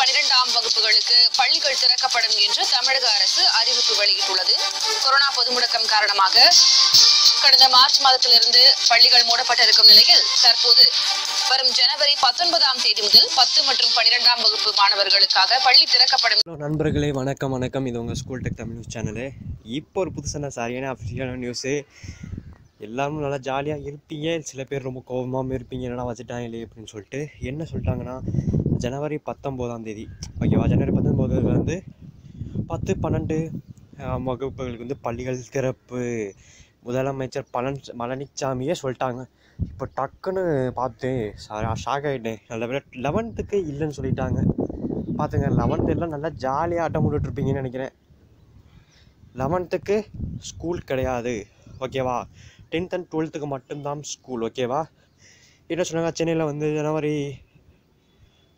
12ஆம் வகுப்புகளுக்கு பள்ளிகள் திறக்கப்படும் என்று தமிழக அரசு அறிவிப்பு வெளியிட்டுள்ளது. கொரோனா பொது முடக்கம் காரணமாக கடந்த மார்ச் மாதத்திலிருந்து பள்ளிகள் மூடப்பட்டிருக்கும் நிலையில் தற்போது வரும் ஜனவரி 19ஆம் தேதி முதல் 10 மற்றும் 12ஆம் வகுப்பு மாணவர்களுக்காக பள்ளி திறக்கப்படும். நண்பர்களே வணக்கம். இது உங்கள் school tech Tamil news channel. இப்போ ஒரு புதுசான சரியான அஃபிஷியலான நியூஸு. எல்லாரும் நல்லா ஜாலியாக இருப்பீங்க, சில பேர் ரொம்ப கோபமாகவும் இருப்பீங்க, என்னடா வச்சுட்டாங்களே அப்படின்னு சொல்லிட்டு. என்ன சொல்லிட்டாங்கன்னா, ஜனவரி 19ஆம் தேதி ஓகேவா, ஜனவரி 19 வந்து 10, 12 வகுப்புகளுக்கு வந்து பள்ளிகள் திறப்பு. முதலமைச்சர் பழனிசாமியே சொல்லிட்டாங்க. இப்போ டக்குன்னு பார்த்து ஷாக் ஆகிட்டேன். நல்ல 11க்கு இல்லைன்னு சொல்லிட்டாங்க. பார்த்துங்க, 11th எல்லாம் நல்லா ஜாலியாக ஆட்டம் போட்டுட்ருப்பீங்கன்னு நினைக்கிறேன். 11க்கு ஸ்கூல் கிடையாது ஓகேவா, 10th and 12க்கு மட்டும்தான் ஸ்கூல் ஓகேவா. என்ன சொன்னாங்க, சென்னையில் வந்து ஜனவரி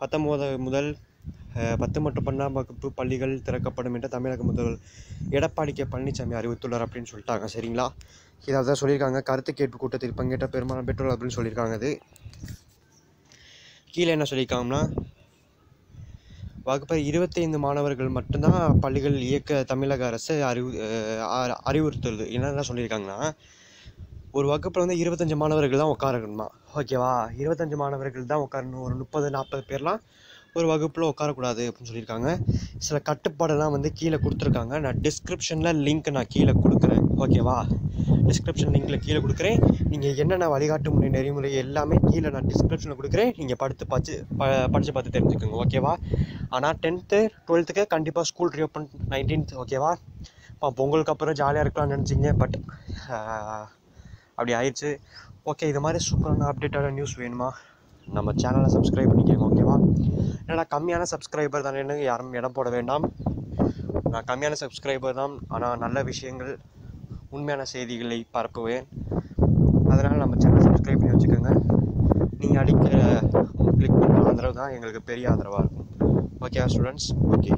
19 முதல் 10 மற்றும் 12ஆம் வகுப்பு பள்ளிகள் திறக்கப்படும் என்று தமிழக முதல்வர் எடப்பாடி கே பழனிசாமி அறிவித்துள்ளார் அப்படின்னு சொல்லிட்டாங்க. சரிங்களா, இதை தான் சொல்லியிருக்காங்க. கருத்து கேட்பு கூட்டத்தில் பங்கேற்ற பெரும்பாலான பெற்றோர் அப்படின்னு சொல்லியிருக்காங்க. அது கீழே என்ன சொல்லியிருக்காங்கன்னா, வகுப்பை 25 மாணவர்கள் மட்டும்தான் பள்ளிகள் இயக்க தமிழக அரசு அறிவுறுத்துறது. என்னென்ன சொல்லியிருக்காங்கன்னா, ஒரு வகுப்பில் வந்து 25 மாணவர்கள் தான் உட்காரணுமா ஓகேவா. 25 மாணவர்கள் தான் உட்காரணும். ஒரு 30-40 பேர்லாம் ஒரு வகுப்பில் உட்காரக்கூடாது அப்படின்னு சொல்லியிருக்காங்க. சில கட்டுப்பாடெல்லாம் வந்து கீழே கொடுத்துருக்காங்க. நான் டிஸ்கிரிப்ஷனில் லிங்க் நான் கீழே கொடுக்குறேன் ஓகேவா. டிஸ்கிரிப்ஷன் லிங்க்கில் கீழே கொடுக்குறேன். நீங்கள் என்னென்ன வழிகாட்டு முறை நெறிமுறை எல்லாமே கீழே நான் டிஸ்கிரிப்ஷனில் கொடுக்குறேன். நீங்கள் படித்து பார்த்து தெரிஞ்சுக்கோங்க ஓகேவா. ஆனால் 10th 12க்கு கண்டிப்பாக ஸ்கூல் ரீஓப்பன் 19th ஓகேவா. பொங்கலுக்கு அப்புறம் ஜாலியாக இருக்கலாம்னு நினச்சிங்க, பட் அப்படி ஆயிடுச்சு. ஓகே, இது மாதிரி சூப்பரான அப்டேட்டான நியூஸ் வேணுமா, நம்ம சேனலை சப்ஸ்கிரைப் பண்ணிக்கோங்க ஓகேவா. ஏன்னா கம்மியான சப்ஸ்கிரைபர் தானே, யாரும் இடம் போட வேண்டாம். நான் கம்மியான சப்ஸ்கிரைபர் தான், ஆனால் நல்ல விஷயங்கள் உண்மையான செய்திகளை பரப்புவேன். அதனால் நம்ம சேனலை சப்ஸ்கிரைப் பண்ணி வச்சுக்கோங்க. நீங்கள் அடிக்கிற கிளிக் பண்ணுற ஆதரவு தான் எங்களுக்கு பெரிய ஆதரவாக இருக்கும் ஓகேவா ஸ்டூடெண்ட்ஸ். ஓகே.